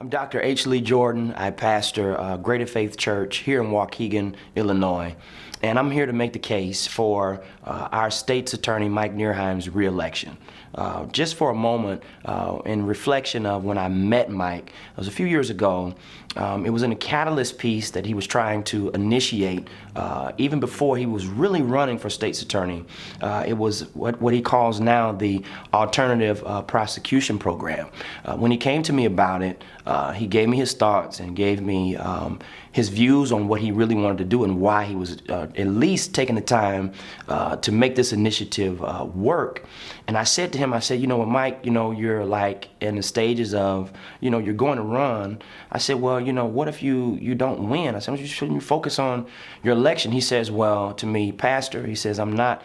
I'm Dr. H. Lee Jordan. I pastor Greater Faith Church here in Waukegan, Illinois. And I'm here to make the case for our state's attorney, Mike Nerheim's reelection. Just for a moment, in reflection of when I met Mike, it was a few years ago. It was in a catalyst piece that he was trying to initiate even before he was really running for state's attorney. It was what he calls now the alternative prosecution program. When he came to me about it, he gave me his thoughts and gave me his views on what he really wanted to do and why he was at least taking the time to make this initiative work. And I said to him, I said, you know what, Mike, you're like in the stages of, you're going to run. I said, well, what if you don't win? I said, shouldn't you focus on your election? He says, well, to me, Pastor, he says, I'm not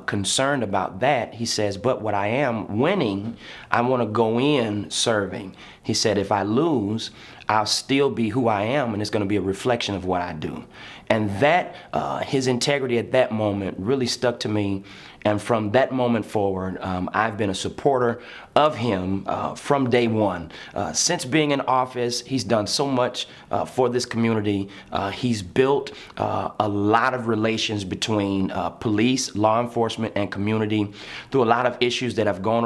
concerned about that. He says, but what I am winning, I want to go in serving. He said, if I lose, I'll still be who I am, and it's going to be a reflection of what I do. And that, his integrity at that moment really stuck to me. And from that moment forward, I've been a supporter of him from day one. Since being in office, he's done so much for this community. He's built a lot of relations between police, law enforcement, and community. Through a lot of issues that have gone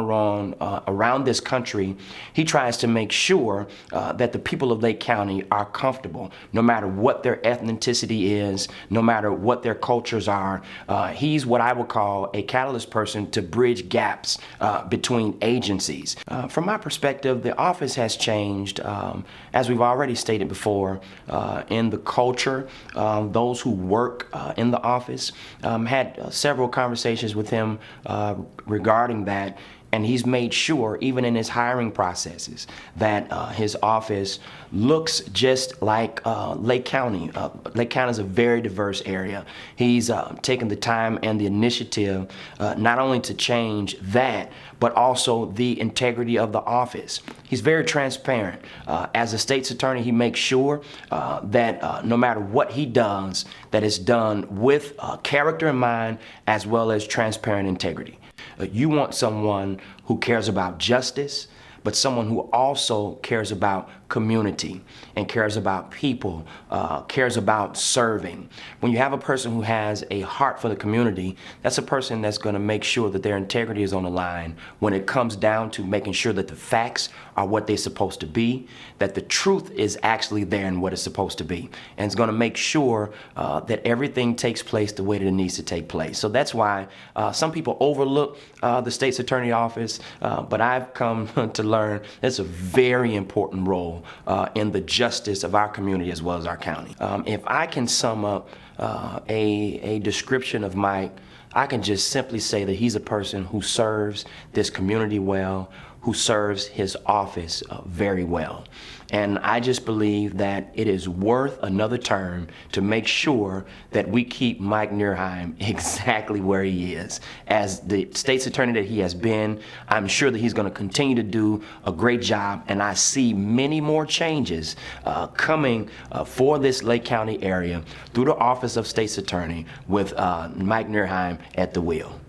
around this country, he tries to make sure that the people of Lake County are comfortable, no matter what their ethnicity is, no matter what their cultures are. He's what I would call a catalyst person to bridge gaps between agencies. From my perspective, the office has changed, as we've already stated before, in the culture. Those who work in the office had several conversations with him regarding that. And he's made sure, even in his hiring processes, that his office looks just like Lake County. Lake County is a very diverse area. He's taken the time and the initiative not only to change that, but also the integrity of the office. He's very transparent. As a state's attorney, he makes sure that no matter what he does, that it's done with character in mind as well as transparent integrity. You want someone who cares about justice, but someone who also cares about community and cares about people, cares about serving. When you have a person who has a heart for the community, that's a person that's going to make sure that their integrity is on the line when it comes down to making sure that the facts are what they're supposed to be, that the truth is actually there and what it's supposed to be. And it's going to make sure that everything takes place the way that it needs to take place. So that's why some people overlook the state's attorney office, but I've come to learn that's a very important role in the justice of our community as well as our county. If I can sum up a description of Mike, I can just simply say that he's a person who serves this community well, who serves his office very well. And I just believe that it is worth another term to make sure that we keep Mike Nerheim exactly where he is. As the state's attorney that he has been, I'm sure that he's going to continue to do a great job, and I see many more changes coming for this Lake County area through the office of state's attorney with Mike Nerheim at the wheel.